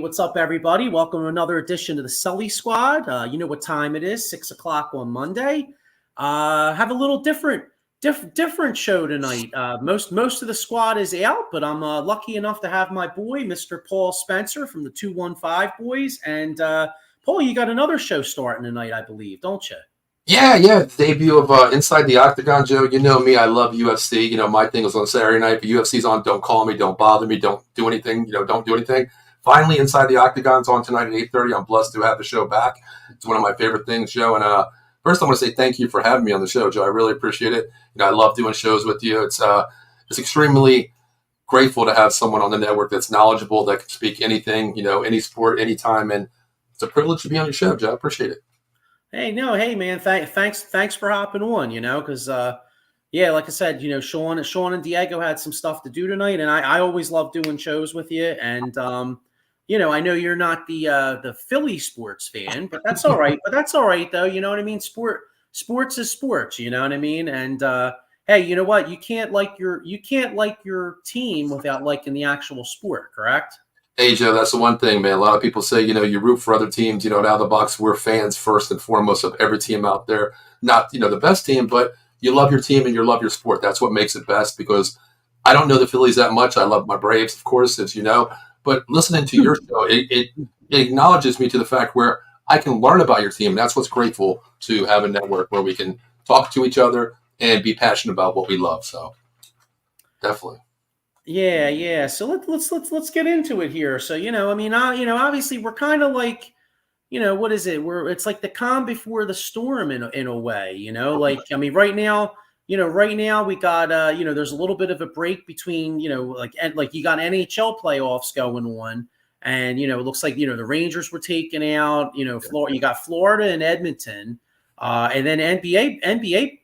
what's up, everybody? Welcome to another edition of the Sully Squad. You know what time it is, 6 o'clock on Monday. Have a little different show tonight. Most of the squad is out, but I'm lucky enough to have my boy, Mr. Paul Spencer from the 215 Boys. And Paul, you got another show starting tonight, I believe, don't you? Yeah. Debut of Inside the Octagon, Joe. You know me, I love UFC. My thing is on Saturday night. If UFC's on, don't call me, don't bother me, don't do anything. Don't do anything. Finally, Inside the Octagon's on tonight at 8:30. I'm blessed to have the show back. It's one of my favorite things, Joe. And first, I want to say thank you for having me on the show, Joe. I really appreciate it. I love doing shows with you. It's extremely grateful to have someone on the network that's knowledgeable, that can speak anything, any sport, anytime. And it's a privilege to be on your show, Joe. I appreciate it. Hey, man. Thanks for hopping on. Because like I said, Sean and Diego had some stuff to do tonight, and I always love doing shows with you. And I know you're not the Philly sports fan, but that's all right. But that's all right, though. You know what I mean? Sports is sports. You know what I mean? And hey, you know what? You can't like your team without liking the actual sport, correct? Hey, Joe, that's the one thing, man. A lot of people say, you root for other teams, out of the box. We're fans first and foremost of every team out there. Not, the best team, but you love your team and you love your sport. That's what makes it best, because I don't know the Phillies that much. I love my Braves, of course, as you know. But listening to your show, it acknowledges me to the fact where I can learn about your team. And that's what's grateful to have a network where we can talk to each other and be passionate about what we love. So definitely. Yeah. So let's get into it here. So obviously we're kind of like, what is it? It's like the calm before the storm in a way. Right now we got there's a little bit of a break between like you got NHL playoffs going on, and it looks like the Rangers were taken out. Florida, you got Florida and Edmonton, and then NBA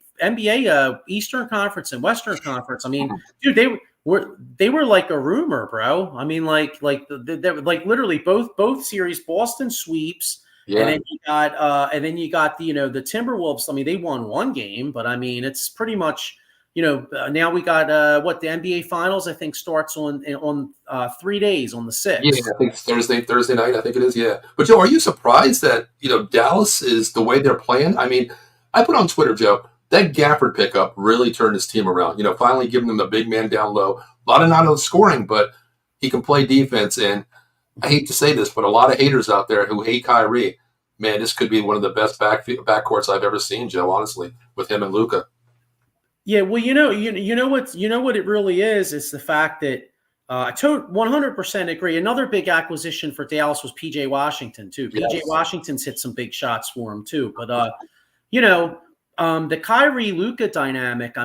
Eastern Conference and Western Conference. Dude, they were like a rumor, bro. Like literally both series, Boston sweeps, Yeah. and then you got the Timberwolves. They won one game, but it's pretty much now we got the NBA Finals I think starts on 3 days on the 6th. Yeah, I think it's Thursday night. I think it is. Yeah, but Joe, are you surprised that Dallas is the way they're playing? I put on Twitter, Joe, that Gafford pickup really turned his team around. Finally giving them the big man down low. A lot of not scoring, but he can play defense. And I hate to say this, but a lot of haters out there who hate Kyrie, man, this could be one of the best backcourts I've ever seen, Joe. Honestly, with him and Luka. Yeah, well, you know what it really is. It's the fact that I 100% agree. Another big acquisition for Dallas was PJ Washington too. Yes. PJ Washington's hit some big shots for him too. But the Kyrie Luka dynamic.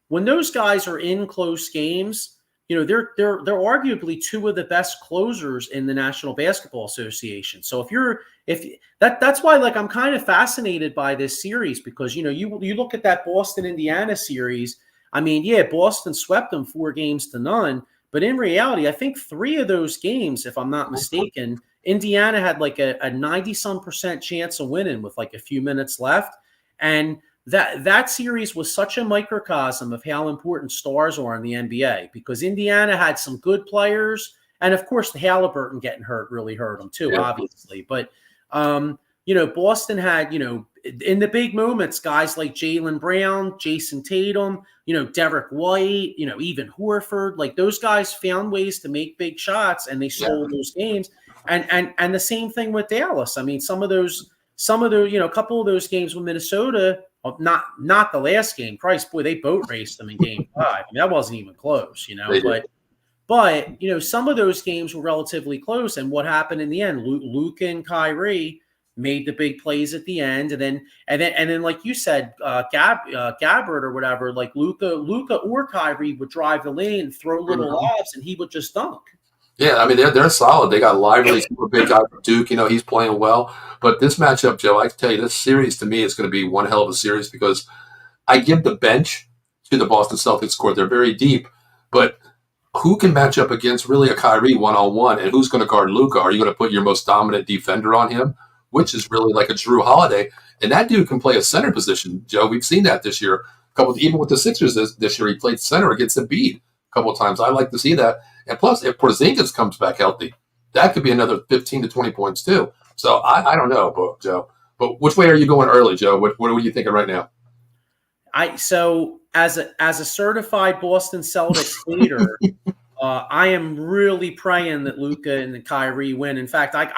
When those guys are in close games, they're arguably two of the best closers in the National Basketball Association. So that's why I'm kind of fascinated by this series, because you look at that Boston Indiana series. Boston swept them 4-0, but in reality, I think 3 of those games, if I'm not mistaken, Indiana had like a 90-some% chance of winning with like a few minutes left. And that series was such a microcosm of how important stars are in the NBA, because Indiana had some good players. And of course, the Halliburton getting hurt really hurt them too, obviously. But, Boston had, in the big moments, guys like Jaylen Brown, Jason Tatum, Derek White, even Horford, like those guys found ways to make big shots, and they stole those games. And the same thing with Dallas. Some of those, a couple of those games with Minnesota, not the last game. Christ, boy, they boat raced them in Game 5. That wasn't even close, But some of those games were relatively close. And what happened in the end? Luka and Kyrie made the big plays at the end, and then like you said, Gabbard or whatever, like Luka or Kyrie would drive the lane, throw little lobs, and he would just dunk. Yeah, they're solid. They got Lively, super big guy from Duke. He's playing well. But this matchup, Joe, I can tell you, this series to me is going to be one hell of a series, because I give the bench to the Boston Celtics court. They're very deep, but who can match up against really a Kyrie one-on-one, and who's going to guard Luka? Are you going to put your most dominant defender on him, which is really like a Drew Holiday? And that dude can play a center position, Joe. We've seen that this year. Even with the Sixers this year, he played center against Embiid a couple of times. I like to see that. And plus, if Porzingis comes back healthy, that could be another 15 to 20 points too. So I don't know, but Joe. But which way are you going early, Joe? What are you thinking right now? So as a certified Boston Celtics hater, I am really praying that Luka and Kyrie win. In fact, I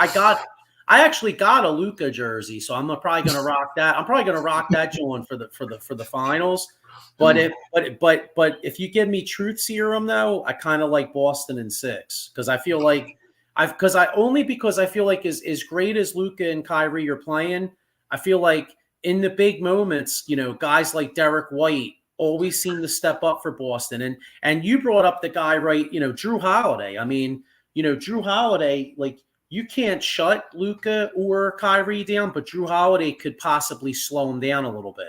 actually got a Luka jersey, so I'm probably going to rock that. I'm probably going to rock that joint for the finals. But if you give me truth serum though, I kind of like Boston in 6 because I feel like because I feel like as great as Luka and Kyrie are playing, I feel like in the big moments, guys like Derek White always seem to step up for Boston. And you brought up the guy, right? Drew Holiday. I mean, Drew Holiday, like you can't shut Luka or Kyrie down, but Drew Holiday could possibly slow him down a little bit.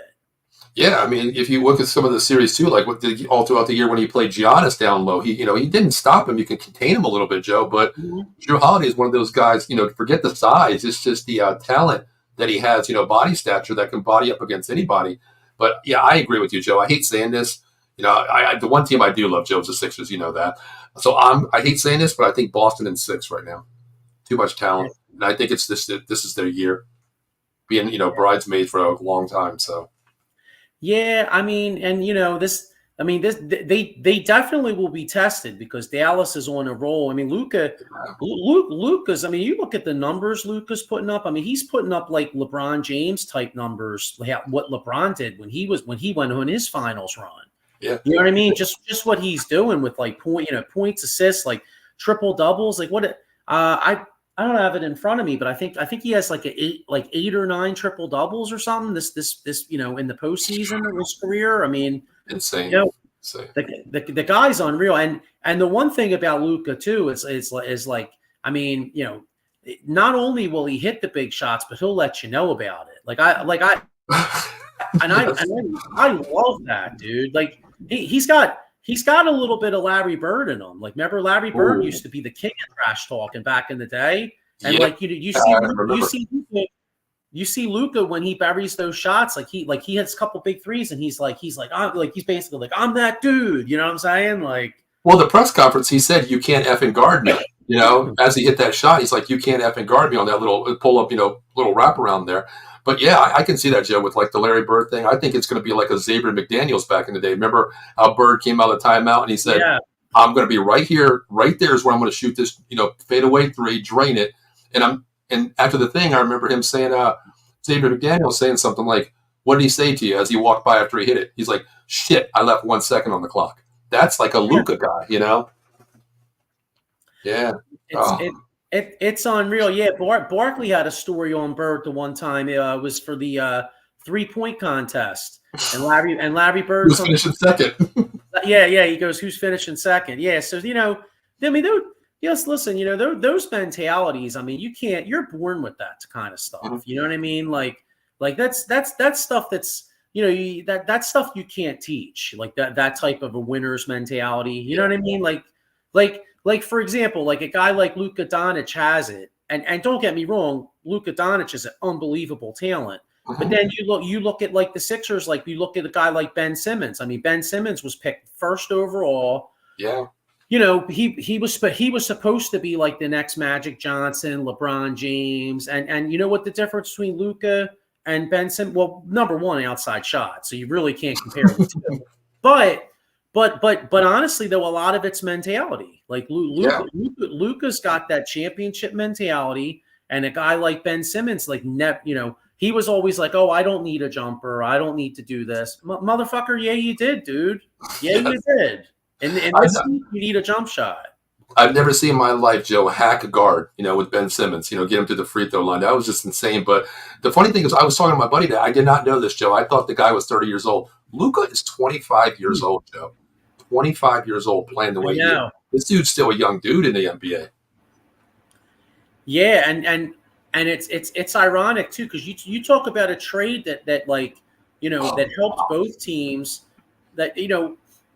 Yeah, I mean, if you look at some of the series too, like all throughout the year when he played Giannis down low, he didn't stop him. You can contain him a little bit, Joe. But Drew Holiday is one of those guys. Forget the size; it's just the talent that he has. Body stature that can body up against anybody. But yeah, I agree with you, Joe. I hate saying this. The one team I do love, Joe, is the Sixers. You know that. So I hate saying this, but I think Boston in 6 right now. Too much talent, and I think it's this is their year, being bridesmaids for a long time. So. Yeah, I mean, and they definitely will be tested because Dallas is on a roll. I mean, Luka's. I mean, you look at the numbers Luka's putting up. I mean, he's putting up like LeBron James type numbers, like what LeBron did when he went on his finals run. Yeah, you know what I mean. Just what he's doing with like points, assists, like triple doubles. Like what I don't have it in front of me, but I think he has like 8 or 9 triple doubles or something. This in the postseason of his career. I mean, insane. Insane. The guy's unreal. And the one thing about Luka too is like, I mean, not only will he hit the big shots, but he'll let you know about it. I love that, dude. Like he's got a little bit of Larry Bird in him. Like, remember Larry Bird used to be the king of trash talking back in the day, and like you see Luka when he buries those shots, like he hits a couple big threes, and he's basically like, I'm that dude. You know what I'm saying? Like, well, the press conference, he said, "You can't effing guard me." As he hit that shot, he's like, "You can't effing guard me" on that little pull up, little wraparound there. But yeah, I can see that, Joe, with like the Larry Bird thing. I think it's going to be like a Xavier McDaniels back in the day. Remember how Bird came out of the timeout and he said, "I'm going to be right here, right there is where I'm going to shoot this, fadeaway 3, drain it." And after the thing, I remember him saying, Xavier McDaniels saying something like, "What did he say to you as he walked by after he hit it?" He's like, "Shit, I left 1 second on the clock." That's like a Luka guy, Yeah. It's unreal. Yeah, Barkley had a story on Bird the one time. It was for the 3-point contest, and Larry Bird was finishing second. Yeah. He goes, "Who's finishing second?" Yeah. So I mean, listen, those mentalities. I mean, you're born with that kind of stuff. Mm-hmm. You know what I mean? Like that's stuff that's that stuff you can't teach. Like that type of a winner's mentality. You know what I mean? Like for example, like a guy like Luka Doncic has it, and don't get me wrong, Luka Doncic is an unbelievable talent. Mm-hmm. But then you look at like the Sixers, like you look at a guy like Ben Simmons. I mean, Ben Simmons was picked first overall. Yeah. He was supposed to be like the next Magic Johnson, LeBron James, and you know what the difference between Luka and Ben Simmons? Well, number one, outside shot, so you really can't compare the two. But honestly, though, a lot of it's mentality. Like Luka's got that championship mentality, and a guy like Ben Simmons, like he was always like, "Oh, I don't need a jumper. I don't need to do this, motherfucker." Yeah, you did, dude. Yeah, you did. And this you need a jump shot. I've never seen in my life, Joe, hack a guard, with Ben Simmons, get him to the free throw line. That was just insane. But the funny thing is, I was talking to my buddy that I did not know this, Joe. I thought the guy was 30 years old. Luka is 25 years old, Joe. 25 years old playing the way he is. This dude's still a young dude in the NBA. Yeah, and it's ironic too, because you talk about a trade that like that helped both teams. That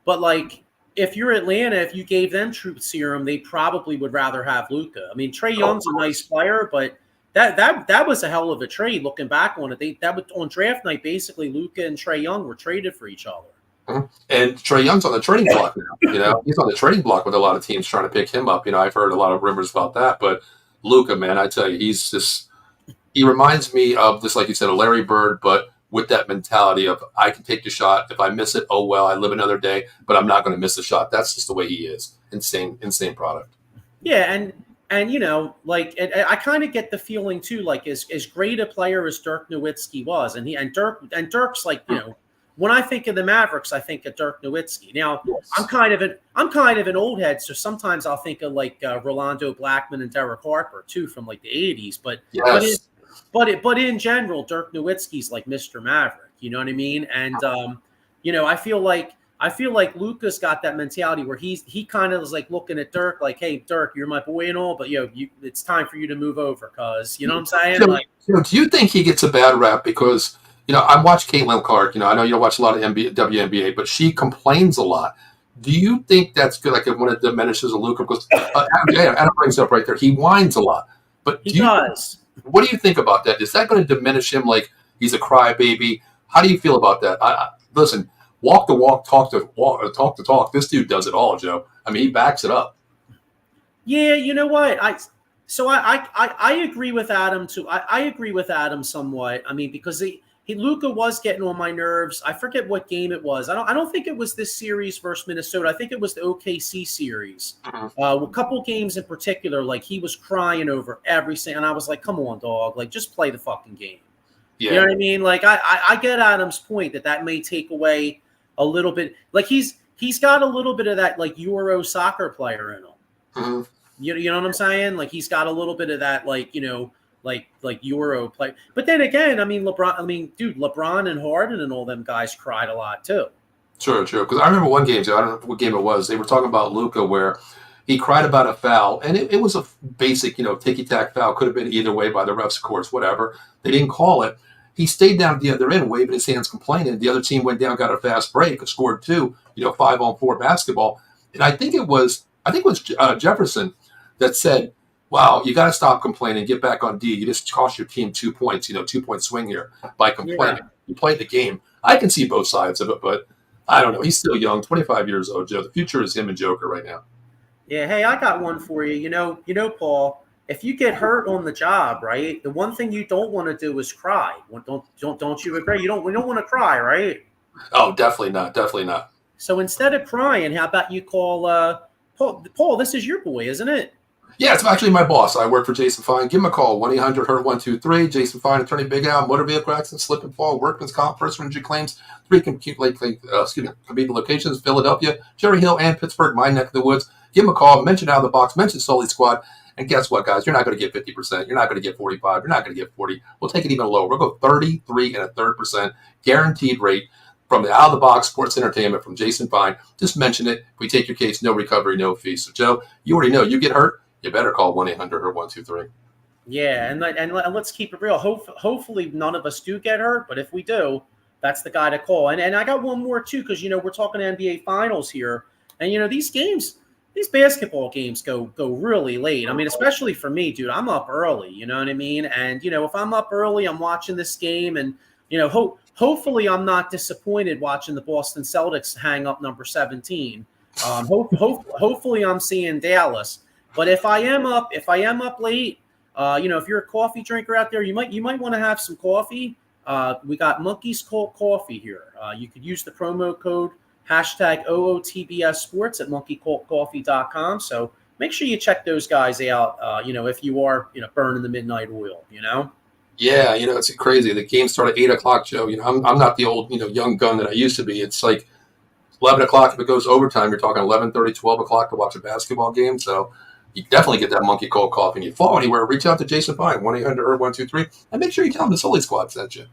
but like if you're Atlanta, if you gave them truth serum, they probably would rather have Luka. I mean, Trae Young's a nice player, but that was a hell of a trade. Looking back on it, that was on draft night. Basically, Luka and Trae Young were traded for each other. Mhm. And Trey Young's on the trading block now. He's on the trading block with a lot of teams trying to pick him up. I've heard a lot of rumors about that. But Luka, man, I tell you, he reminds me of this, like you said, a Larry Bird, but with that mentality of I can take the shot. If I miss it, oh well, I live another day, but I'm not going to miss the shot. That's just the way he is. Insane product. Yeah, and like I kind of get the feeling too, like as great a player as Dirk Nowitzki was, and Dirk's like, when I think of the Mavericks, I think of Dirk Nowitzki. Now, Yes. I'm kind of an old head, so sometimes I'll think of like Rolando Blackman and Derek Harper too from like the '80s. Yes. But in general, Dirk Nowitzki's like Mr. Maverick. You know what I mean? And I feel like Luka's got that mentality where he kind of is like looking at Dirk like, hey, Dirk, you're my boy and all, but it's time for you to move over, cause you know what I'm saying? Do you think he gets a bad rap because? I watch Caitlin Clark. I know you don't watch a lot of WNBA, but she complains a lot. Do you think that's good? Like when it diminishes a Luka, because Adam brings up right there, he whines a lot. But he does. What do you think about that? Is that going to diminish him? Like he's a crybaby? How do you feel about that? Listen, walk the walk, talk the talk. This dude does it all, Joe. I mean, he backs it up. Yeah, you know what? I agree with Adam too. I agree with Adam somewhat. I mean, because Luka was getting on my nerves. I forget what game it was. I don't think it was this series versus Minnesota. I think it was the OKC series. A couple games in particular, like he was crying over every single. And I was like, "Come on, dog! Like just play the fucking game." Yeah. You know what I mean? Like I get Adam's point that may take away a little bit. Like he's got a little bit of that like Euro soccer player in him. Mm-hmm. You know what I'm saying? Like he's got a little bit of that like like Euro play. But then again, I mean, LeBron and Harden and all them guys cried a lot too. Sure. Because I remember one game, Joe, I don't know what game it was. They were talking about Luka where he cried about a foul, and it was a basic, ticky-tack foul. Could have been either way by the refs, of course, whatever. They didn't call it. He stayed down at the other end, waving his hands, complaining. The other team went down, got a fast break, scored 2, 5-on-4 basketball. And I think it was Jefferson that said, wow, you got to stop complaining, get back on D. You just cost your team 2 points, 2-point swing here by complaining. Yeah. You played the game. I can see both sides of it, but I don't know. He's still young, 25 years old, Joe. The future is him and Joker right now. Yeah, hey, I got one for you. Paul, if you get hurt on the job, right, the one thing you don't want to do is cry. Don't you agree? We don't want to cry, right? Oh, definitely not. So instead of crying, how about you call Paul, this is your boy, isn't it? Yeah, it's actually my boss. I work for Jason Fine. Give him a call, 1-800-HURT-123. Jason Fine, Attorney Big Al, motor vehicle accident, slip and fall, workman's comp, personal injury claims. 3 convenient locations, Philadelphia, Cherry Hill, and Pittsburgh, my neck of the woods. Give him a call, mention Out of the Box, mention Sully Squad. And guess what, guys? You're not going to get 50%. You're not going to get 45. You're not going to get 40. We'll take it even lower. We'll go 33.33% guaranteed rate from the Out of the Box Sports Entertainment from Jason Fine. Just mention it. We take your case, no recovery, no fee. So, Joe, you already know. You get hurt, you better call 1-800-HURT-123. Yeah, and let's keep it real. Hopefully none of us do get hurt, but if we do, that's the guy to call. And I got one more, too, because, we're talking NBA Finals here. And, these basketball games go really late. I mean, especially for me, dude, I'm up early, you know what I mean? And, if I'm up early, I'm watching this game and, hopefully I'm not disappointed watching the Boston Celtics hang up number 17. Hopefully I'm seeing Dallas. But if I am up late, if you're a coffee drinker out there, you might want to have some coffee. We got Monkey's Cold Coffee here. You could use the promo code #OOTBS Sports at monkeycoldcoffee.com. So make sure you check those guys out. If you are burning the midnight oil. Yeah, it's crazy. The game started at 8:00, Joe. I'm not the old young gun that I used to be. It's like 11 o'clock if it goes overtime. You're talking 11:30, 12 o'clock to watch a basketball game. So you definitely get that Monkey Cold Coffee. And you fall anywhere, reach out to Jason Fine, 1-800-123, and make sure you tell him the Sully Squad sent you.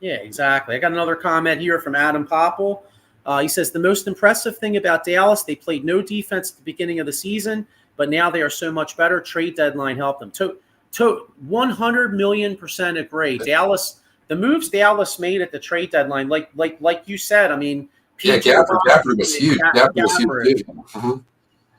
Yeah, exactly. I got another comment here from Adam Popple. He says, the most impressive thing about Dallas, they played no defense at the beginning of the season, but now they are so much better. Trade deadline helped them. 100,000,000% agree. Dallas, the moves Dallas made at the trade deadline, like you said, I mean, Gafford was huge. Mm-hmm.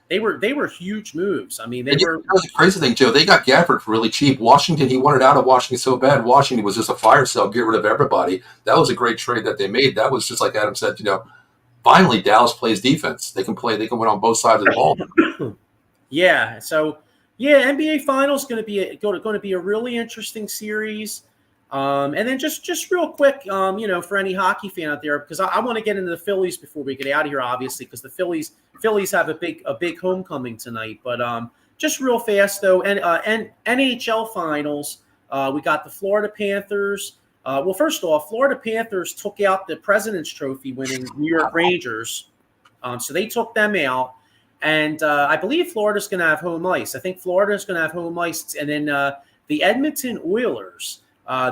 They were huge moves. I mean, they were. That was the crazy thing, Joe. They got Gafford for really cheap. Washington, he wanted out of Washington so bad. Washington was just a fire sale, get rid of everybody. That was a great trade that they made. That was just like Adam said, finally Dallas plays defense. They can play. They can win on both sides of the ball. Yeah. So yeah, NBA Finals going to be a really interesting series. And then just real quick, for any hockey fan out there, because I want to get into the Phillies before we get out of here, obviously, because the Phillies have a big homecoming tonight. But just real fast though, and NHL Finals, we got the Florida Panthers. Well, first off, Florida Panthers took out the President's Trophy winning New York Rangers, so they took them out. And I believe Florida's going to have home ice. I think Florida's going to have home ice, and then the Edmonton Oilers.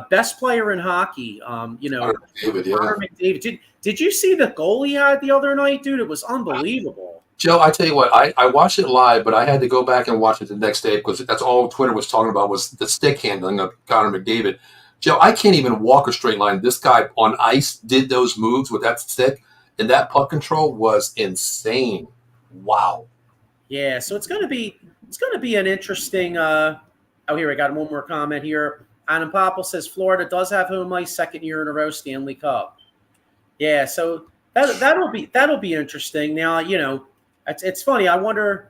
Best player in hockey, Connor McDavid. Did you see the goal he had the other night, dude? It was unbelievable. Joe, I tell you what, I watched it live, but I had to go back and watch it the next day because that's all Twitter was talking about was the stick handling of Connor McDavid. Joe, I can't even walk a straight line. This guy on ice did those moves with that stick, and that puck control was insane. Wow. Yeah, so it's gonna be an interesting. Here I got one more comment here. Adam Popple says Florida does have home ice, second year in a row Stanley Cup. Yeah, so that'll be interesting. Now it's funny. I wonder.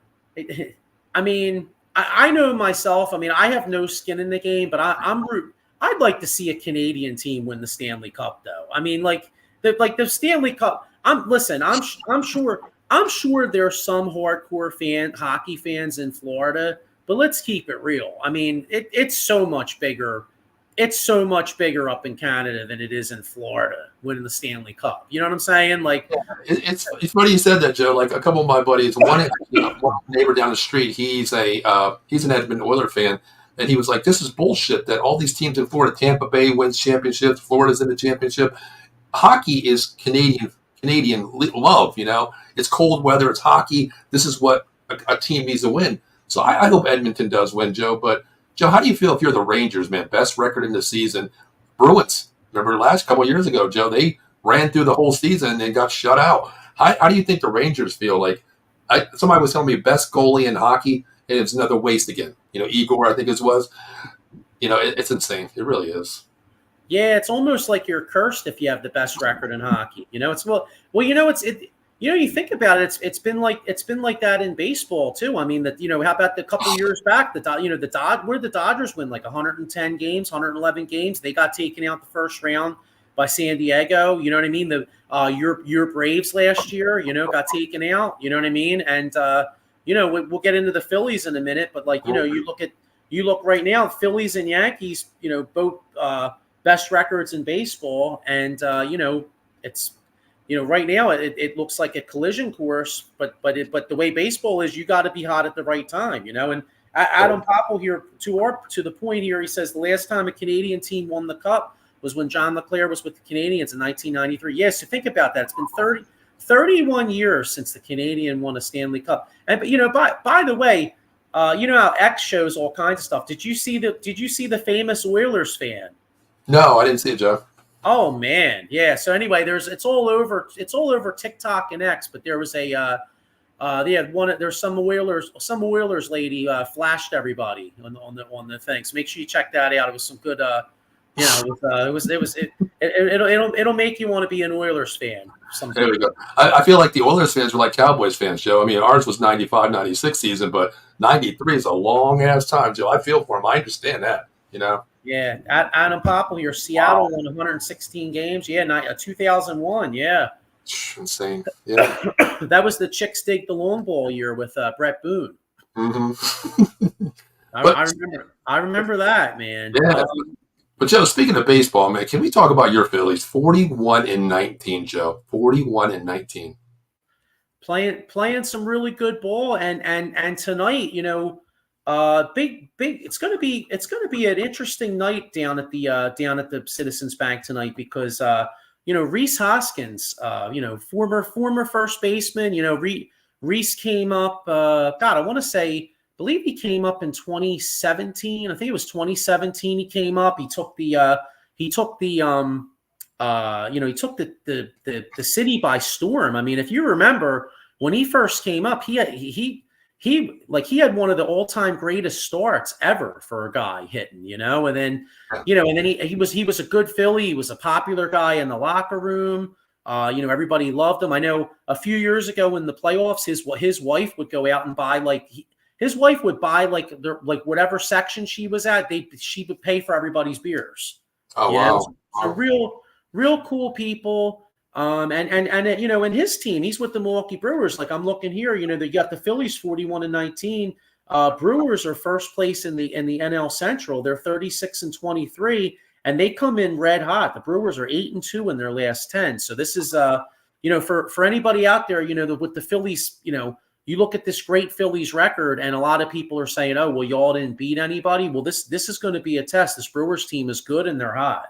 I mean, I know myself. I mean, I have no skin in the game, but I'd like to see a Canadian team win the Stanley Cup, though. I mean, like the Stanley Cup. I'm sure there's some hardcore hockey fans in Florida, but let's keep it real. I mean, it's so much bigger. It's so much bigger up in Canada than it is in Florida winning the Stanley Cup. You know what I'm saying? Like, it's funny you said that, Joe. Like a couple of my buddies, one neighbor down the street, he's an Edmonton Oilers fan, and he was like, "This is bullshit that all these teams in Florida, Tampa Bay wins championships, Florida's in the championship. Hockey is Canadian love. It's cold weather, it's hockey. This is what a team needs to win. So I hope Edmonton does win, Joe. But Joe, how do you feel if you're the Rangers, man? Best record in the season. Bruins, remember last couple of years ago, Joe, they ran through the whole season and got shut out. How do you think the Rangers feel? Like somebody was telling me best goalie in hockey, and it's another waste again. Igor, I think it was. It's insane. It really is. Yeah, it's almost like you're cursed if you have the best record in hockey. You think about it, it's been like that in baseball too. I mean, how about the couple years back, where the Dodgers win like 110 games, 111 games, they got taken out the first round by San Diego. You know what I mean? Your Braves last year, got taken out. You know what I mean? And we'll get into the Phillies in a minute, but you look right now, Phillies and Yankees, both best records in baseball, and it's. Right now it looks like a collision course, but the way baseball is, you got to be hot at the right time, And Adam Popple here to the point here, he says the last time a Canadian team won the Cup was when John LeClair was with the Canadians in 1993. Yes, so think about that. It's been 31 years since the Canadian won a Stanley Cup. And by the way, how X shows all kinds of stuff. Did you see the famous Oilers fan? No, I didn't see it, Joe. Oh man, yeah. So anyway, it's all over TikTok and X. But there was there's some Oilers lady flashed everybody on the thing. So make sure you check that out. It was some good. It'll make you want to be an Oilers fan. There we go. I feel like the Oilers fans were like Cowboys fans, Joe. I mean, ours was 95, 96 season, but 93 is a long ass time, Joe. I feel for them. I understand that. Yeah, Adam Popple here. Seattle won 116 games. Yeah, 2001. Yeah, insane. Yeah, that was the Chicks Dig the Long Ball year with Brett Boone. Mm-hmm. I remember that, man. Yeah. But Joe, speaking of baseball, man, can we talk about your Phillies? 41-19, Joe. 41-19. Playing some really good ball, and tonight, big. It's gonna be an interesting night down at the Citizens Bank tonight because Rhys Hoskins, former first baseman, Rhys came up. I believe he came up in 2017. I think it was 2017. He came up. He took the city by storm. I mean, if you remember when he first came up, he had one of the all-time greatest starts ever for a guy hitting, and then he was a good Philly. He was a popular guy in the locker room. Everybody loved him. I know a few years ago in the playoffs, his wife would go out and buy his wife would buy whatever section she was at. She would pay for everybody's beers. Oh, wow. So real cool people. And in his team, he's with the Milwaukee Brewers. Like I'm looking here, they got the Phillies 41-19. Brewers are first place in the NL Central. They're 36-23, and they come in red hot. The Brewers are 8-2 in their last 10. So this is for anybody out there, with the Phillies, you look at this great Phillies record, and a lot of people are saying, "Oh, well, y'all didn't beat anybody." Well, this is going to be a test. This Brewers team is good and they're hot.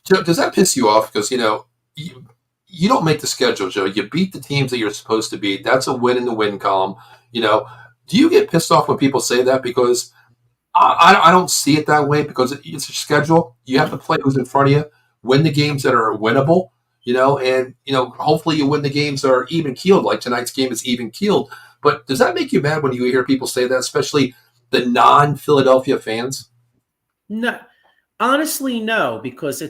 Joe, does that piss you off? Because you don't make the schedule, Joe. You beat the teams that you're supposed to beat. That's a win in the win column. Do you get pissed off when people say that? Because I don't see it that way, because it's a schedule. You have to play who's in front of you, win the games that are winnable, and hopefully you win the games that are even keeled, like tonight's game is even keeled. But does that make you mad when you hear people say that, especially the non-Philadelphia fans? No, honestly, no, because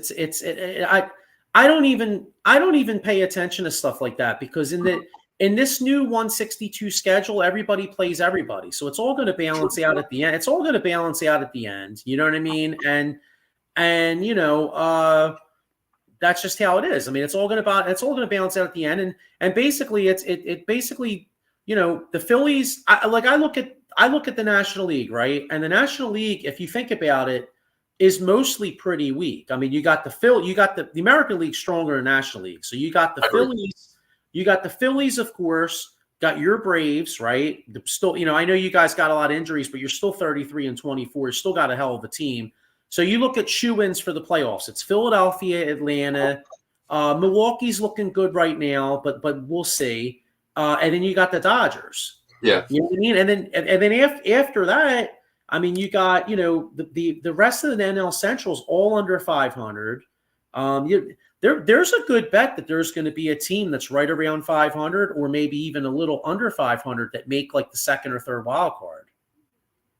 I don't even pay attention to stuff like that, because in this new 162 schedule, everybody plays everybody. So it's all going to balance out at the end. It's all going to balance out at the end. You know what I mean? And that's just how it is. I mean, it's all going to balance out at the end. And basically it basically, the Phillies, I look at the National League, right? And the National League, if you think about it, is mostly pretty weak. I mean, you got the American League stronger than the National League. So you got the Phillies. You got the Phillies, of course, got your Braves, right? Still, I know you guys got a lot of injuries, but you're still 33-24. You still got a hell of a team. So you look at shoe-ins for the playoffs. It's Philadelphia, Atlanta. Milwaukee's looking good right now, but we'll see. And then you got the Dodgers. Yeah. You know what I mean? And then after that, I mean, you got, the rest of the NL Central's all under 500. There's a good bet that there's going to be a team that's right around 500, or maybe even a little under 500, that make like the second or third wild card.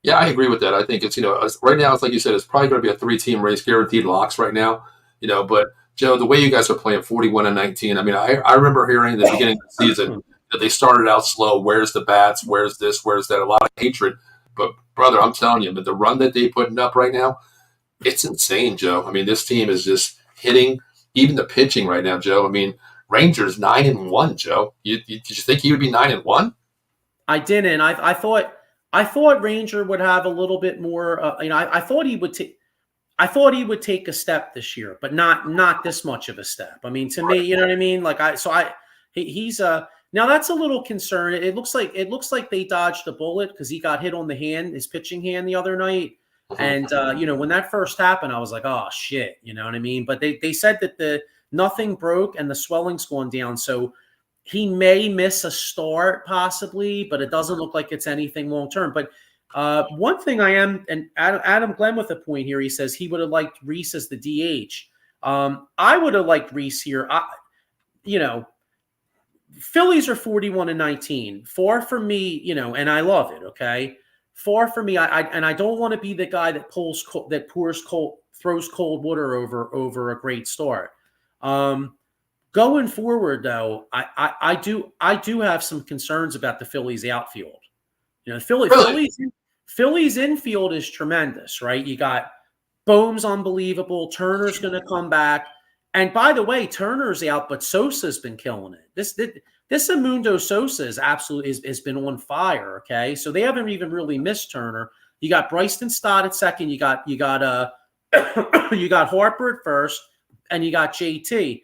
Yeah, I agree with that. I think it's, right now, it's like you said, it's probably going to be a 3-team race, guaranteed locks right now, but Joe, the way you guys are playing 41-19, I mean, I remember hearing at the beginning of the season that they started out slow. Where's the bats? Where's this? Where's that? A lot of hatred. But brother, I'm telling you, the run that they're putting up right now, it's insane, Joe. I mean, this team is just hitting. Even the pitching right now, Joe. I mean, Rangers 9-1, Joe. Did you think he would be 9-1? I didn't. I thought Ranger would have a little bit more. I thought he would take. I thought he would take a step this year, but not this much of a step. I mean, to me, you know what I mean. He's now that's a little concern. It looks like they dodged a bullet, because he got hit on the hand, his pitching hand, the other night. And, when that first happened, I was like, oh, shit, you know what I mean? But they said that nothing broke and the swelling's gone down. So he may miss a start possibly, but it doesn't look like it's anything long term. But one thing and Adam Glenn with a point here, he says he would have liked Reese as the DH. I would have liked Reese here. Phillies are 41-19. Far from me, and I love it, okay? Far from me, I don't want to be the guy that throws cold water over a great start. Going forward, though, I do have some concerns about the Phillies outfield. Phillies infield is tremendous, right? You got Bohm's unbelievable. Turner's going to come back, and by the way, Turner's out, but Sosa's been killing it. This Amundo Sosa is absolutely has been on fire. Okay, so they haven't even really missed Turner. You got Bryson Stott at second. You got you got Harper at first, and you got JT.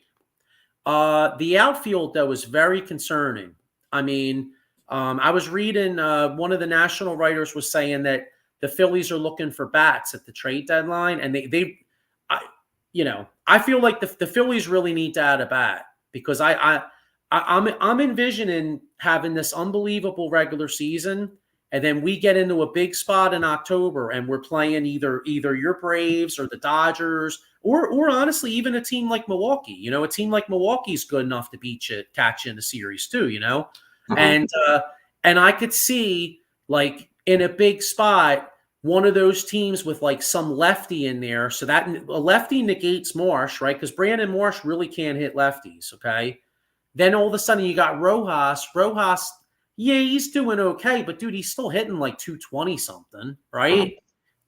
The outfield though is very concerning. I mean, I was reading one of the national writers was saying that the Phillies are looking for bats at the trade deadline, and I feel like the Phillies really need to add a bat, because I'm envisioning having this unbelievable regular season, and then we get into a big spot in October, and we're playing either your Braves or the Dodgers, or honestly even a team like Milwaukee. A team like Milwaukee is good enough to catch you in the series too. Mm-hmm. And I could see, like, in a big spot, one of those teams with like some lefty in there. So that a lefty negates Marsh, right? Because Brandon Marsh really can't hit lefties. Okay. Then all of a sudden you got Rojas. Rojas, yeah, he's doing okay, but dude, he's still hitting like 220 something, right?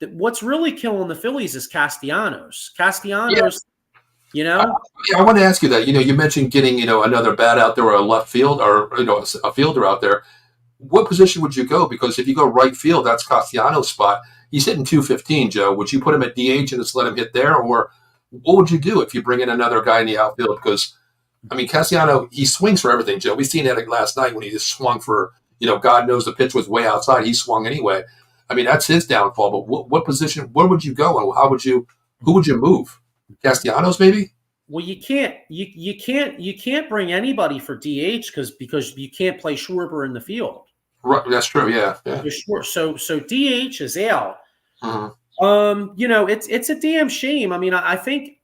What's really killing the Phillies is Castellanos. Yeah. Castellanos, you I, know, I want to ask you that. You mentioned getting, another bat out there or a left field or, a fielder out there. What position would you go? Because if you go right field, that's Castellanos' spot. He's hitting 215, Joe. Would you put him at DH and just let him hit there? Or what would you do if you bring in another guy in the outfield? Because, I mean, Castellano, he swings for everything, Joe. We seen that last night when he just swung for, God knows the pitch was way outside. He swung anyway. I mean, that's his downfall. But what position, where would you go? And who would you move? Castellanos, maybe? well, you can't bring anybody for DH because you can't play Schwarber in the field. Right, that's true. Yeah. So DH is out. Mhm. It's a damn shame. I mean, I think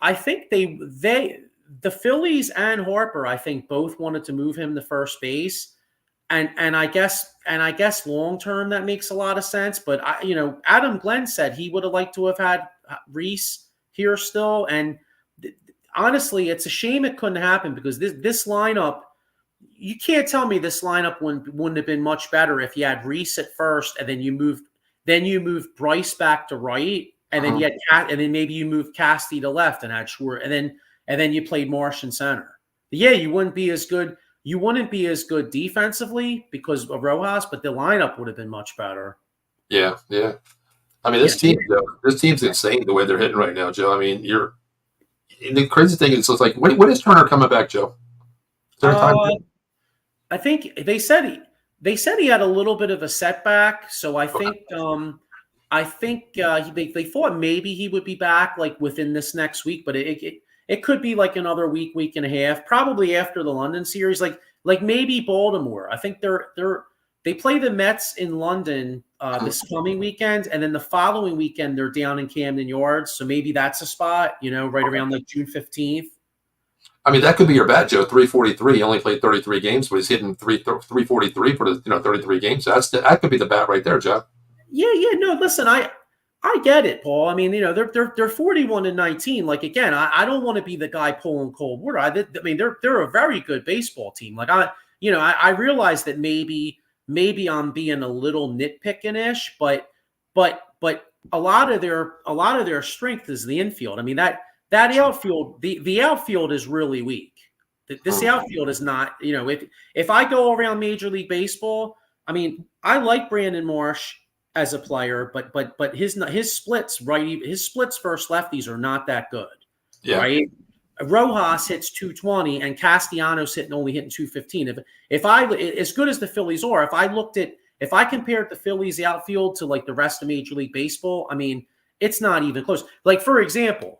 the Phillies and Harper, I think, both wanted to move him to first base, and I guess long term that makes a lot of sense. But Adam Glenn said he would have liked to have had Reese here still, and honestly, it's a shame it couldn't happen because this lineup. You can't tell me this lineup wouldn't have been much better if you had Reese at first and then you moved Bryce back to right, and then you had and then maybe you moved Casty to left and had Schwarber, and then you played Marsh in center. Yeah, you wouldn't be as good. You wouldn't be as good defensively because of Rojas, but the lineup would have been much better. Yeah. I mean, this team's insane the way they're hitting right now, Joe. I mean, the crazy thing is, it's like, when is Turner coming back, Joe? Is there a time? I think they said he had a little bit of a setback, so I think they thought maybe he would be back like within this next week, but it could be like another week and a half, probably after the London series, like maybe Baltimore. I think they play the Mets in London this coming weekend, and then the following weekend they're down in Camden Yards, so maybe that's a spot, right around like June 15th. I mean, that could be your bet, Joe. 343. He only played 33 games, but he's hitting 343 for the 33 games. So that could be the bet right there, Joe. Yeah. No, listen, I get it, Paul. I mean, they're 41-19. Like again, I don't want to be the guy pulling cold water. I mean, they're a very good baseball team. Like I realize that maybe I'm being a little nitpicking-ish, but a lot of their strength is the infield. I mean that outfield, the outfield is really weak. This outfield is not, if I go around Major League Baseball, I mean, I like Brandon Marsh as a player, but his splits, right? His splits versus lefties are not that good, right? Rojas hits 220 and Castellanos only hitting 215. If I, as good as the Phillies are, if I compared the Phillies outfield to like the rest of Major League Baseball, I mean, it's not even close. Like, for example,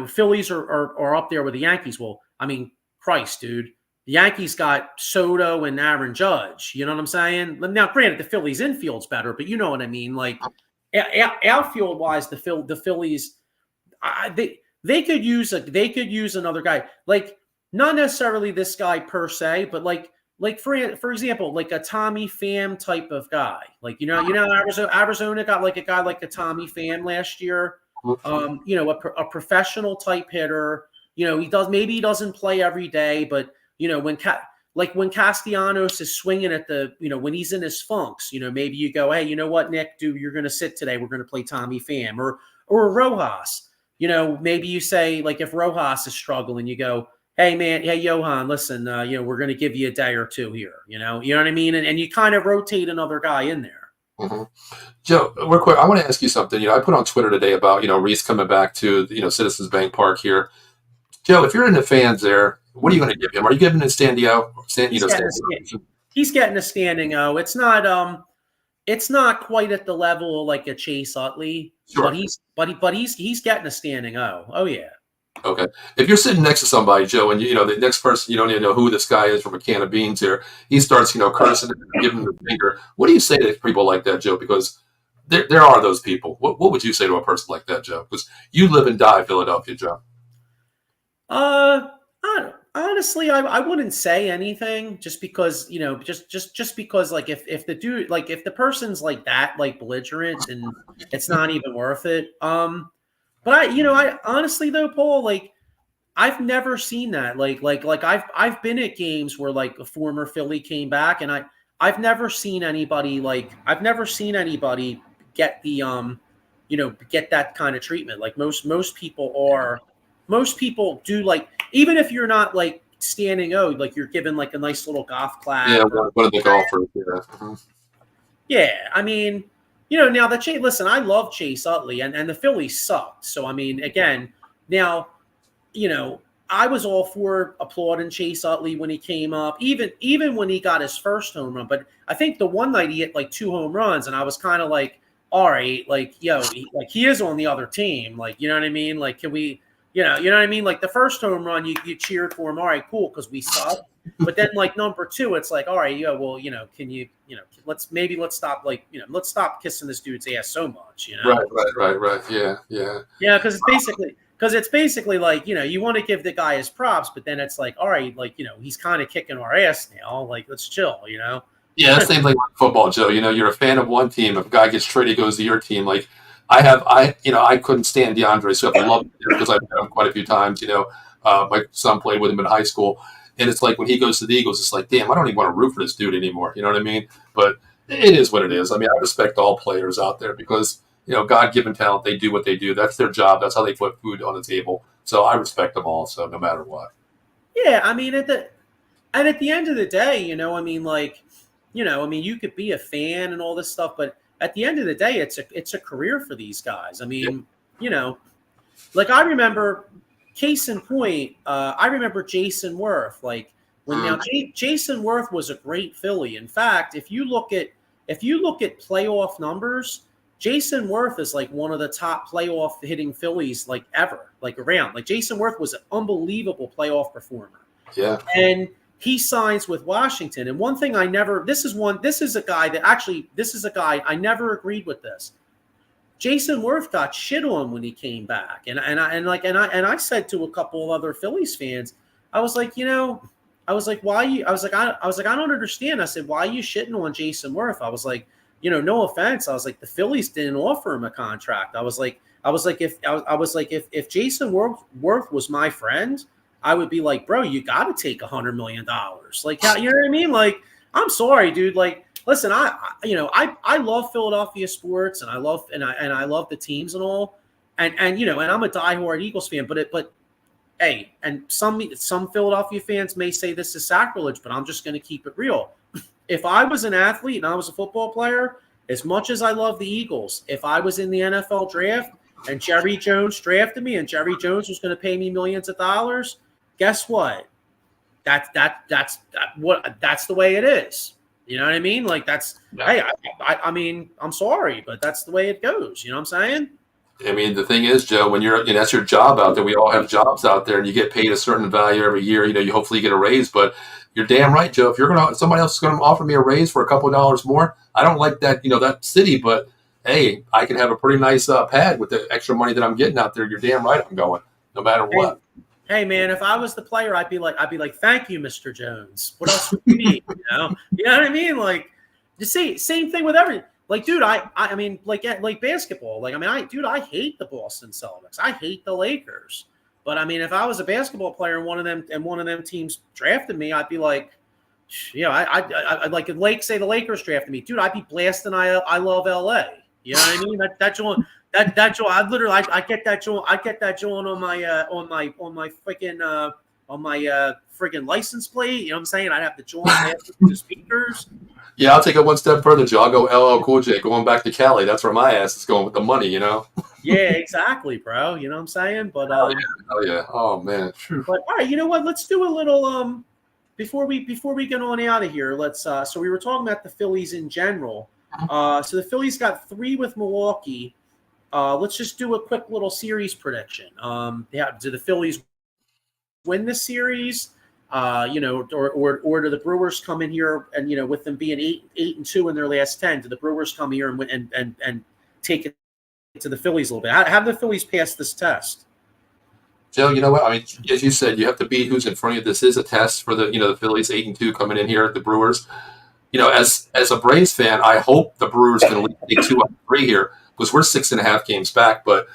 Phillies are up there with the Yankees. Well, I mean, Christ, dude. The Yankees got Soto and Aaron Judge. You know what I'm saying? Now, granted, the Phillies infield's better, but you know what I mean? Like, outfield-wise, the Phillies, they could use another guy. Like, not necessarily this guy per se, but like for example, like a Tommy Pham type of guy. Like, Arizona got like a guy like a Tommy Pham last year. A professional type hitter. Maybe he doesn't play every day, but when Castellanos is swinging at when he's in his funks, maybe you go, hey, you know what, Nick, dude, you're going to sit today. We're going to play Tommy Pham or Rojas. Maybe you say, like, if Rojas is struggling, you go, hey man, hey Johan, listen, we're going to give you a day or two here. You know what I mean, and you kind of rotate another guy in there. Mm-hmm. Joe, real quick, I want to ask you something. I put on Twitter today about, Reese coming back to, Citizens Bank Park here. Joe, if you're in the fans there, what are you going to give him? Are you giving him standing O? He's getting a standing O. It's not quite at the level of like a Chase Utley, sure. but he's getting a standing O. Oh yeah. Okay. If you're sitting next to somebody, Joe, and the next person, you don't even know who this guy is from a can of beans here, he starts, cursing and giving him the finger. What do you say to people like that, Joe? Because there are those people. What would you say to a person like that, Joe? Because you live and die Philadelphia, Joe. I Honestly, I wouldn't say anything just because, just because like if the dude, like if the person's like that, like belligerent, then it's not even worth it. But I honestly though, Paul, like I've never seen that. Like I've been at games where like a former Philly came back, and I've never seen anybody get the get that kind of treatment. Like most people do, like, even if you're not like standing O, like you're given like a nice little golf Yeah, clap or one of the golfers. Yeah. Mhm. yeah. I mean, now the Chase. Listen, I love Chase Utley, and the Phillies sucked. So I mean, again, now you know, I was all for applauding Chase Utley when he came up, even when he got his first home run. But I think the one night he hit like 2 home runs, and I was kind of like, all right, like, he is on the other team. Like, you know what I mean? Like, can we, you know what I mean? Like the first home run, you cheered for him. All right, cool, because we suck. But then like number two, it's like, all right, well, can you, let's stop, like, let's stop kissing this dude's ass so much, Right. Yeah, yeah. Yeah, because it's basically like, you want to give the guy his props, but then it's like, all right, like, he's kind of kicking our ass now. Like, let's chill. Yeah, same thing like football, Joe. You're a fan of one team. If a guy gets traded, he goes to your team. Like I couldn't stand DeAndre Swift. I love him because I've met him quite a few times. My son played with him in high school, and it's like when he goes to the Eagles, it's like, damn, I don't even want to root for this dude anymore. You know what I mean? But it is what it is. I mean, I respect all players out there because God-given talent. They do what they do. That's their job. That's how they put food on the table. So I respect them all. So no matter what. Yeah, I mean, at the end of the day, I mean, like, I mean, you could be a fan and all this stuff, but at the end of the day, it's a career for these guys. I Yeah. mean, like I remember, case in point, I remember Jason Worth. Like when now Jason Worth was a great Philly. In fact, if you look at playoff numbers, Jason Worth is like one of the top playoff hitting Phillies like ever, like around. Like Jason Worth was an unbelievable playoff performer. Yeah. And he signs with Washington. And one thing this is a guy I never agreed with this. Jason Worth got shit on when he came back. And I said to a couple of other Phillies fans, I was like, I don't understand. I said, why are you shitting on Jason Worth? I was like, no offense. I was like, the Phillies didn't offer him a contract. I was like, if Jason Worth was my friend, I would be like, bro, you got to take $100 million. Like, you know what I mean? Like, I'm sorry, dude. Like, listen, I love Philadelphia sports, and I love the teams and all, and I'm a diehard Eagles fan. But hey, and some Philadelphia fans may say this is sacrilege, but I'm just going to keep it real. If I was an athlete and I was a football player, as much as I love the Eagles, if I was in the NFL draft and Jerry Jones drafted me and Jerry Jones was going to pay me millions of dollars, guess what? That's the way it is. You know what I mean? Like hey, I mean, I'm sorry, but that's the way it goes. You know what I'm saying? I mean, the thing is, Joe, when that's your job out there. We all have jobs out there, and you get paid a certain value every year. You hopefully get a raise, but you're damn right, Joe. If somebody else is going to offer me a raise for a couple of dollars more, I don't like that, that city, but hey, I can have a pretty nice pad with the extra money that I'm getting out there. You're damn right, I'm going, no matter what. Hey man, if I was the player, I'd be like, thank you, Mr. Jones. What else would you need? You know what I mean? Like, you see, same thing with everything. Like, dude, I mean, like basketball. Like, I mean, I hate the Boston Celtics. I hate the Lakers. But I mean, if I was a basketball player and one of them teams drafted me, I'd be like, I like if the Lakers drafted me, dude, I'd be blasting. I love LA. You know what I mean? That's one. That joint, I get that joint on my freaking license plate. You know what I'm saying? I'd have the joint after the speakers. Yeah, I'll take it one step further, Joe. I'll go LL Cool J, going back to Cali. That's where my ass is going with the money, Yeah, exactly, bro. You know what I'm saying? But oh yeah. Oh man. But all right, you know what? Let's do a little before we get on out of here. Let's so we were talking about the Phillies in general. So the Phillies got 3 with Milwaukee. Let's just do a quick little series prediction. Do the Phillies win this series? Or do the Brewers come in here and with them being 8-2 in their last 10, do the Brewers come here and win and take it to the Phillies a little bit? How do the Phillies pass this test? Joe, you know what? I mean, as you said, you have to beat who's in front of you. This is a test for the Phillies 8-2 coming in here at the Brewers. As a Braves fan, I hope the Brewers can at least take 2 out of 3 here because we're 6.5 games back. But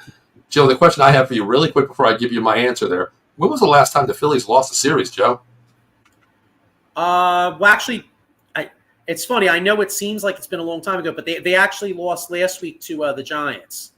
Joe, the question I have for you, really quick before I give you my answer there, when was the last time the Phillies lost a series, Joe? Well, actually, it's funny. I know it seems like it's been a long time ago, but they actually lost last week to the Giants.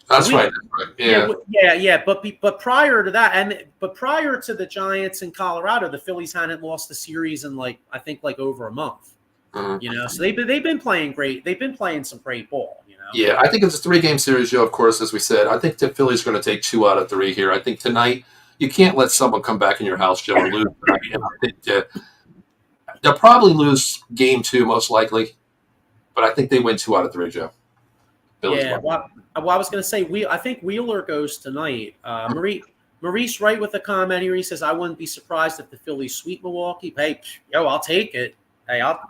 That's right. Yeah. Yeah. But prior to that, but prior to the Giants in Colorado, the Phillies hadn't lost the series in I think over a month. So they've been playing great. They've been playing some great ball. Yeah, I think it's a 3-game series, Joe. Of course, as we said, I think the Phillies are going to take 2 out of 3 here. I think tonight you can't let someone come back in your house, Joe, and lose. I think they'll probably lose game 2 most likely, but I think they win 2 out of 3, Joe. Phillies well, I was going to say I think Wheeler goes tonight. Maurice Wright with a comment here. He says, "I wouldn't be surprised if the Phillies sweep Milwaukee." Hey, I'll take it. Hey, I'll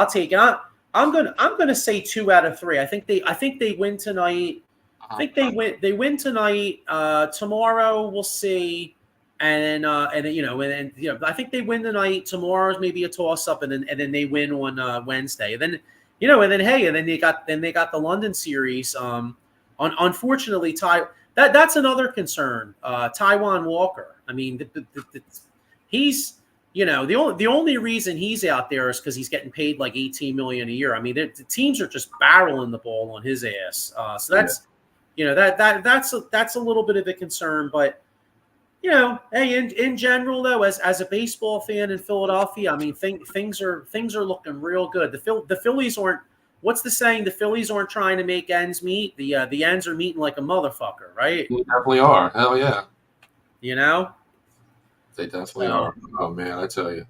take it. I'm gonna say 2 out of 3. I think they win tonight. I think they win tonight. Tomorrow we'll see, and then I think they win tonight. Tomorrow's maybe a toss up, and then they win on Wednesday. And then they got the London series. Unfortunately, that's another concern. Taiwan Walker. I mean, he's. The only reason he's out there is because he's getting paid like $18 million a year. I mean, the teams are just barreling the ball on his ass. So that's, that's a little bit of a concern. But hey, in general though, as a baseball fan in Philadelphia, I mean, things are looking real good. The Phillies aren't. What's the saying? The Phillies aren't trying to make ends meet. The ends are meeting like a motherfucker, right? They definitely are. Hell yeah. They definitely are. Oh, man, I tell you.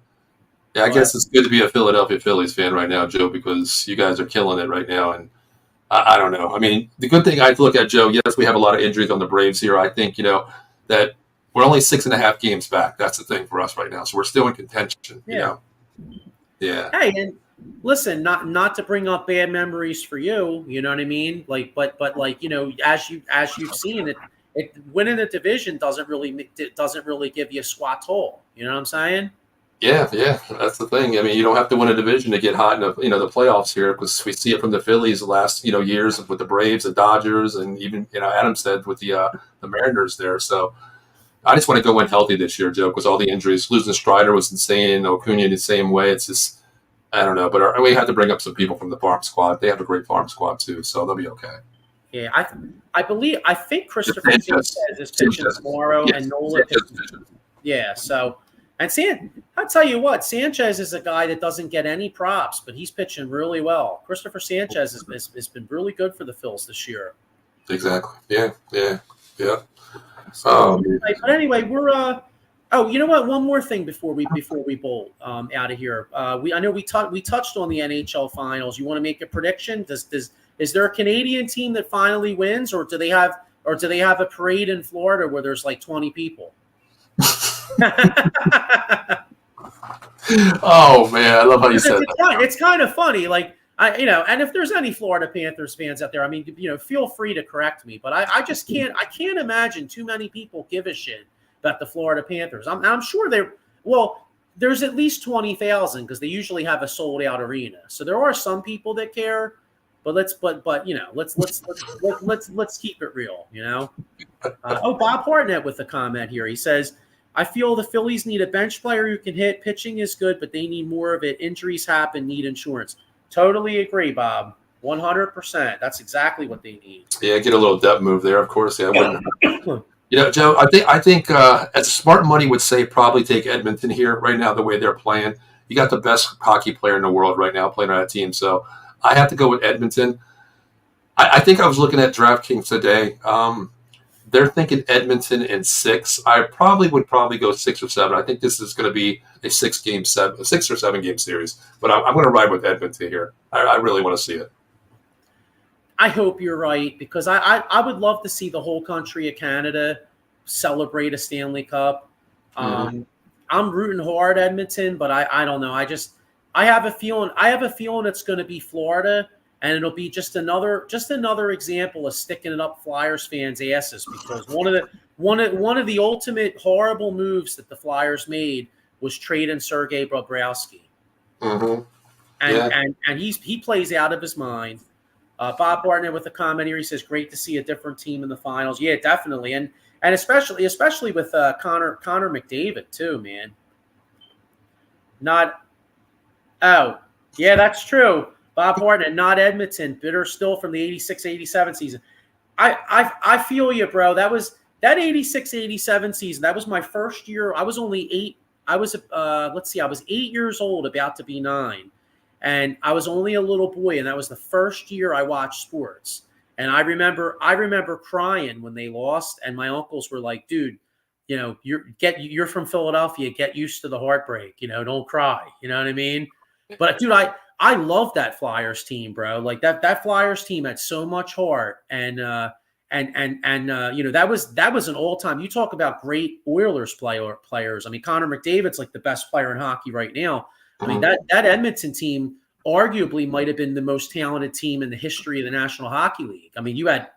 Yeah, I guess it's good to be a Philadelphia Phillies fan right now, Joe, because you guys are killing it right now. And I don't know. I mean, the good thing I look at, Joe, yes, we have a lot of injuries on the Braves here. I think, that we're only 6.5 games back. That's the thing for us right now. So we're still in contention, Yeah. Hey, and listen, not to bring up bad memories for you, you know what I mean? But as you've seen it, winning the division doesn't really give you a squat toll. You know what I'm saying? Yeah, that's the thing. I mean, you don't have to win a division to get hot in the playoffs here, because we see it from the Phillies the last years with the Braves, the Dodgers, and even Adam said with the Mariners there. So I just want to go in healthy this year, Joe, because all the injuries. Losing Strider was insane. Acuna the same way. It's just I don't know, but we had to bring up some people from the farm squad. They have a great farm squad too, so they'll be okay. Yeah, I think Christopher Sanchez is pitching tomorrow, and Nola pitching. Yeah, so I'll tell you what, Sanchez is a guy that doesn't get any props, but he's pitching really well. Christopher Sanchez has been really good for the Phils this year. Exactly. Yeah. So, but anyway, we're oh, you know what? One more thing before we bolt out of here. I know we touched on the NHL finals. You want to make a prediction? Is there a Canadian team that finally wins, or do they have a parade in Florida where there's like 20 people? Oh man, I love how you said that. It's kind of funny, and if there's any Florida Panthers fans out there, I mean, feel free to correct me, but I just can't imagine too many people give a shit about the Florida Panthers. I'm sure there's at least 20,000 because they usually have a sold out arena. So there are some people that care. But let's keep it real, Bob Hartnett with a comment here. He says, "I feel the Phillies need a bench player who can hit. Pitching is good, but they need more of it. Injuries happen, need insurance." Totally agree, Bob. 100%. That's exactly what they need. Yeah, get a little depth move there, of course. Yeah, Joe, I think as smart money would say, probably take Edmonton here right now. The way they're playing, you got the best hockey player in the world right now playing on that team. So I have to go with Edmonton. I think I was looking at DraftKings today. They're thinking Edmonton in 6. I would probably go 6 or 7. I think this is going to be a 6 or 7 game series. But I'm going to ride with Edmonton here. I really want to see it. I hope you're right, because I would love to see the whole country of Canada celebrate a Stanley Cup. I'm rooting hard Edmonton, but I don't know. I have a feeling it's going to be Florida, and it'll be just another example of sticking it up Flyers fans' asses, because one one of the ultimate horrible moves that the Flyers made was trading Sergei Bobrovsky. Mm-hmm. And Yeah. and he plays out of his mind. Bob Barnett with a comment here. He says, "Great to see a different team in the finals." Yeah, definitely, and especially with Connor McDavid too, man. Not yeah, that's true. Bob Barnett, not Edmonton, bitter still from the 86-87 season. I feel you, bro. That 86-87 season. That was my first year. I was only 8. I was I was 8 years old, about to be 9. And I was only a little boy, and that was the first year I watched sports. And I remember crying when they lost, and my uncles were like, "Dude, you're from Philadelphia, get used to the heartbreak, don't cry." You know what I mean? But dude, I love that Flyers team, bro. Like that Flyers team had so much heart, and that was an all-time. You talk about great Oilers players. I mean, Connor McDavid's like the best player in hockey right now. I mean, that Edmonton team arguably might have been the most talented team in the history of the National Hockey League. I mean, you had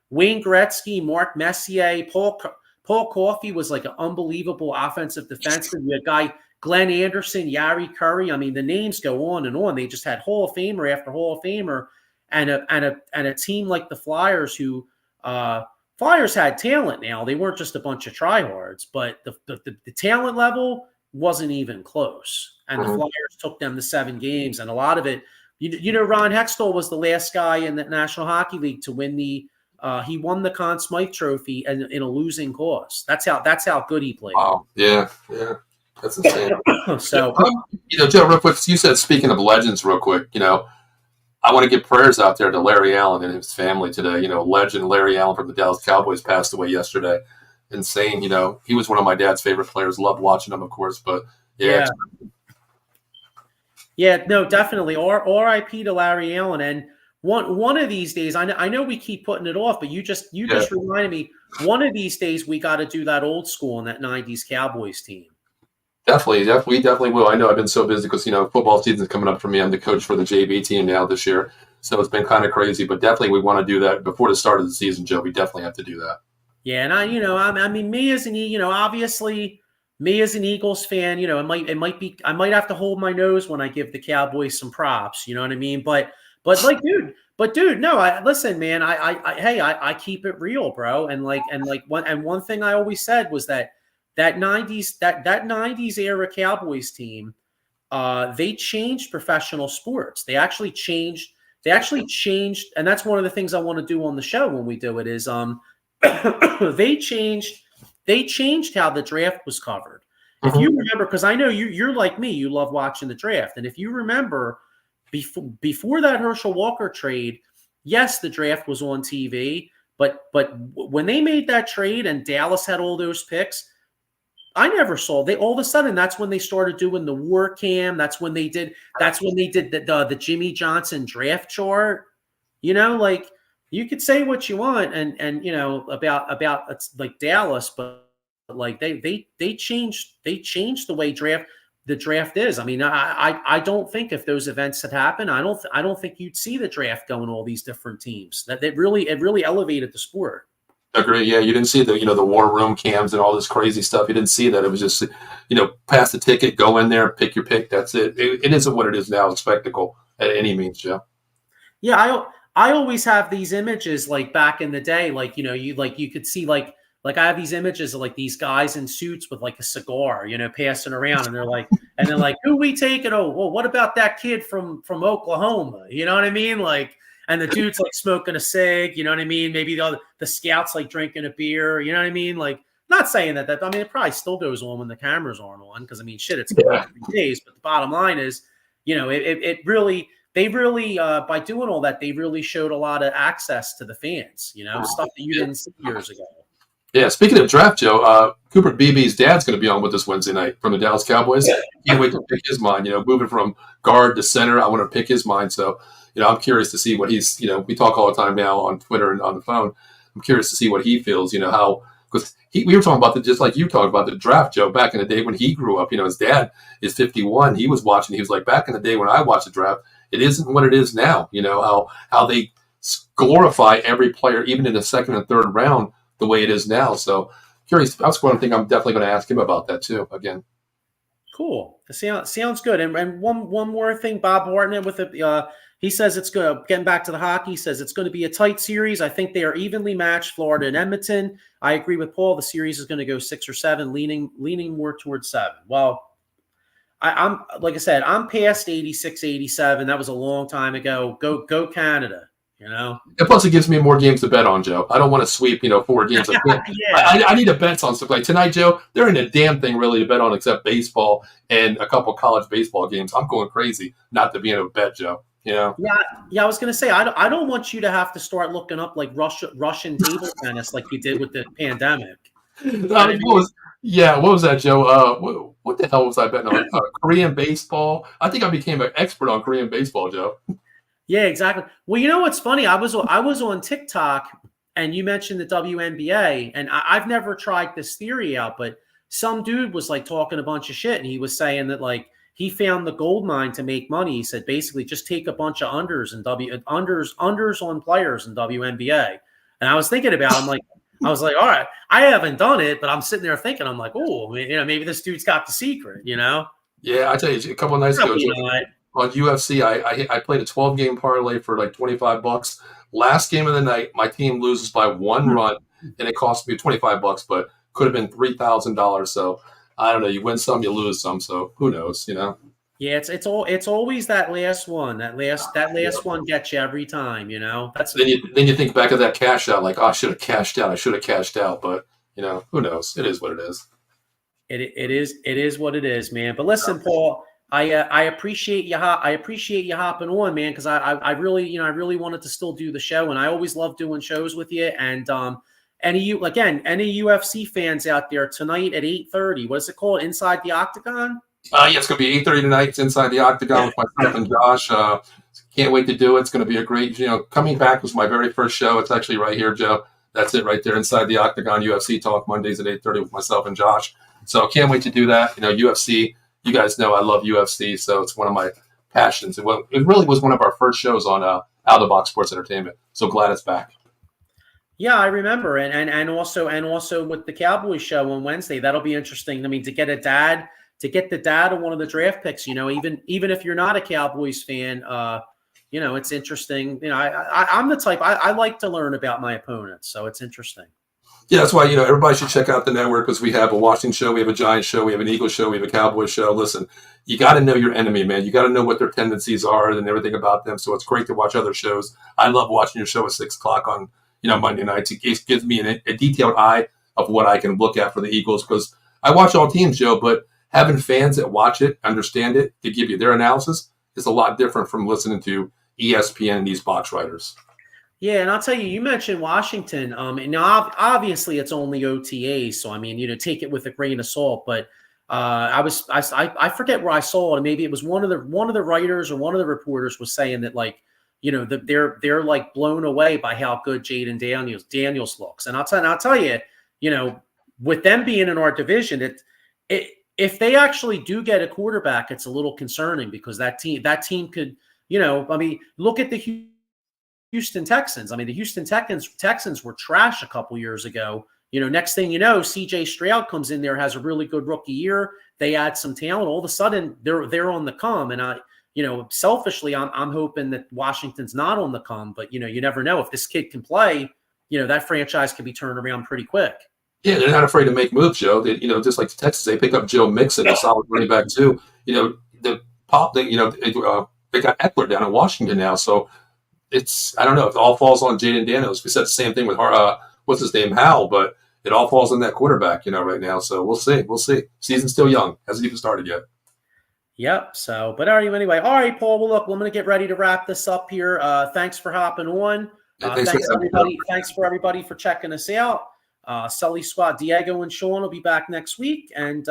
Wayne Gretzky, Mark Messier, Paul Coffey was like an unbelievable offensive defenseman. You had guy Glenn Anderson, Yari Curry. I mean, the names go on and on. They just had Hall of Famer after Hall of Famer, and a team like the Flyers, who Flyers had talent. Now they weren't just a bunch of tryhards, but the talent level wasn't even close. And the Flyers took them to 7 games, and a lot of it, Ron Hextall was the last guy in the National Hockey League to win he won the Conn Smythe Trophy in a losing cause. That's how good he played. Wow. Yeah. That's insane. So, Joe, real quick, you said, speaking of legends, real quick, I want to give prayers out there to Larry Allen and his family today. Legend Larry Allen from the Dallas Cowboys passed away yesterday. Insane. He was one of my dad's favorite players. Loved watching him, of course, but yeah. Yeah, no, definitely. R.I.P. to Larry Allen. And one of these days, I know we keep putting it off, but you just reminded me, one of these days we got to do that old school in that 90s Cowboys team. Definitely will. I know I've been so busy because, football season's coming up for me. I'm the coach for the JV team now this year. So it's been kind of crazy, but definitely we want to do that before the start of the season, Joe. We definitely have to do that. Yeah, and I mean, me as an obviously me as an Eagles fan, it might be, I might have to hold my nose when I give the Cowboys some props, you know what I mean? But dude, no, listen, man, I keep it real, bro. And one thing I always said was that 90s era Cowboys team, they changed professional sports. They actually changed, and that's one of the things I want to do on the show when we do it is they changed how the draft was covered. If you remember, because I know you're like me, you love watching the draft. And if you remember, before that Herschel Walker trade, yes, the draft was on TV, but when they made that trade and Dallas had all those picks, I never saw. All of a sudden, that's when they started doing the war cam. That's when they did the Jimmy Johnson draft chart. You could say what you want and about it's like Dallas, but like they changed the way the draft is. I mean, I don't think if those events had happened, I don't think you'd see the draft going all these different teams. That it really elevated the sport. Agree. Yeah, you didn't see the war room cams and all this crazy stuff. You didn't see that. It was just pass the ticket, go in there, pick your pick. That's it. It isn't what it is now. A spectacle at any means, Joe. Yeah, I always have these images like back in the day, you could see like I have these images of like these guys in suits with like a cigar, passing around, and they're like, who we taking? Oh, well, what about that kid from Oklahoma? You know what I mean? Like, and the dude's like smoking a cig, you know what I mean? Maybe the scouts like drinking a beer, you know what I mean? Like, not saying that I mean, it probably still goes on when the cameras aren't on, because I mean, shit, it's been 3 days. But the bottom line is, they really, by doing all that, they really showed a lot of access to the fans, stuff that you didn't see years ago. Yeah, speaking of draft, Joe, Cooper Beebe's dad's going to be on with us Wednesday night from the Dallas Cowboys. Can't wait to pick his mind. Moving from guard to center, I want to pick his mind. So, I'm curious to see what he's. We talk all the time now on Twitter and on the phone. I'm curious to see what he feels. How, because we were talking about just like you talked about the draft, Joe, back in the day when he grew up. His dad is 51. He was watching. He was like, back in the day when I watched the draft, it isn't what it is now. How they glorify every player, even in the second and third round. the way it is now. So curious. That's one thing I'm definitely going to ask him about that too. Again. Cool. Sounds good. And one more thing, Bob Hartnett with it. He says it's going to, getting back to the hockey, he says it's going to be a tight series. I think they are evenly matched, Florida and Edmonton. I agree with Paul. The series is going to go 6 or 7, leaning more towards 7. Well, I'm like I said, I'm past 86, 87. That was a long time ago. Go Canada. And plus, it gives me more games to bet on, Joe. I don't want to sweep, 4 games. I need a bet on stuff like tonight, Joe. There ain't a damn thing really to bet on except baseball and a couple college baseball games. I'm going crazy not to be in a bet, Joe. Yeah. I was going to say I don't want you to have to start looking up like Russian table tennis like you did with the pandemic. What was that, Joe? What the hell was I betting on? Korean baseball. I think I became an expert on Korean baseball, Joe. Yeah, exactly. Well, you know what's funny? I was on TikTok, and you mentioned the WNBA, and I've never tried this theory out, but some dude was like talking a bunch of shit, and he was saying that like he found the gold mine to make money. He said basically just take a bunch of unders on players in WNBA. And I was thinking about it, I was like, all right, I haven't done it, but I'm sitting there thinking, I'm like, oh, maybe this dude's got the secret, Yeah, I tell you, a couple of nights ago, on UFC, I played a 12-game parlay for like $25. Last game of the night, my team loses by 1 run, and it cost me $25, but could have been $3,000. So I don't know. You win some, you lose some. So who knows? Yeah, it's always that last one. That last one gets you every time. That's then you think back of that cash out, like, oh, I should have cashed out. I should have cashed out, but who knows? It is what it is. It is what it is, man. But listen, Paul. I appreciate you. I appreciate you hopping on, man, because I really wanted to still do the show, and I always love doing shows with you. And any UFC fans out there tonight at 8:30, what is it called? Inside the Octagon? It's going to be 8:30 tonight. It's Inside the Octagon with myself and Josh. Can't wait to do it. It's going to be a great. Coming back was my very first show. It's actually right here, Joe. That's it right there. Inside the Octagon UFC Talk Mondays at 8:30 with myself and Josh. So can't wait to do that. UFC. You guys know I love UFC, so it's one of my passions. It really was one of our first shows on Out of the Box Sports Entertainment. So glad it's back. Yeah, I remember, and also with the Cowboys show on Wednesday, that'll be interesting. I mean, to get the dad of one of the draft picks, even if you're not a Cowboys fan, it's interesting. I'm the type I like to learn about my opponents, so it's interesting. Yeah, that's why, everybody should check out the network because we have a Washington show, we have a Giants show, we have an Eagles show, we have a Cowboys show. Listen, you got to know your enemy, man. You got to know what their tendencies are and everything about them. So it's great to watch other shows. I love watching your show at 6 o'clock on, Monday nights. It gives me a detailed eye of what I can look at for the Eagles because I watch all teams, Joe, but having fans that watch it, understand it, to give you their analysis is a lot different from listening to ESPN and these box writers. Yeah, and I'll tell you, you mentioned Washington. And now obviously it's only OTAs, so I mean, take it with a grain of salt. But I forget where I saw it, and maybe it was one of the writers or one of the reporters was saying that they're like blown away by how good Jaden Daniels looks. And I'll tell you, with them being in our division, if they actually do get a quarterback, it's a little concerning because that team could, look at the Houston Texans. I mean, the Houston Texans were trash a couple years ago. Next thing you know, C.J. Stroud comes in there, has a really good rookie year. They add some talent. All of a sudden, they're on the come. And selfishly, I'm hoping that Washington's not on the come. But you never know if this kid can play. That franchise can be turned around pretty quick. Yeah, they're not afraid to make moves, Joe. They, just like the Texans, they pick up Joe Mixon, a solid running back too. They got Eckler down in Washington now, so. I don't know if it all falls on Jaden Daniels. We said the same thing with what's his name, Howell, but it all falls on that quarterback, right now. So we'll see. Season's still young. Hasn't even started yet. Yep. So, but anyway. All right, Paul. Well, look, I'm going to get ready to wrap this up here. Thanks for hopping on. Thanks for everybody for checking us out. Sully Squad, Diego and Sean will be back next week. And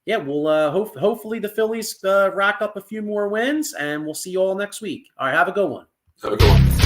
we'll hopefully the Phillies rack up a few more wins, and we'll see you all next week. All right. Have a good one. Have a good one.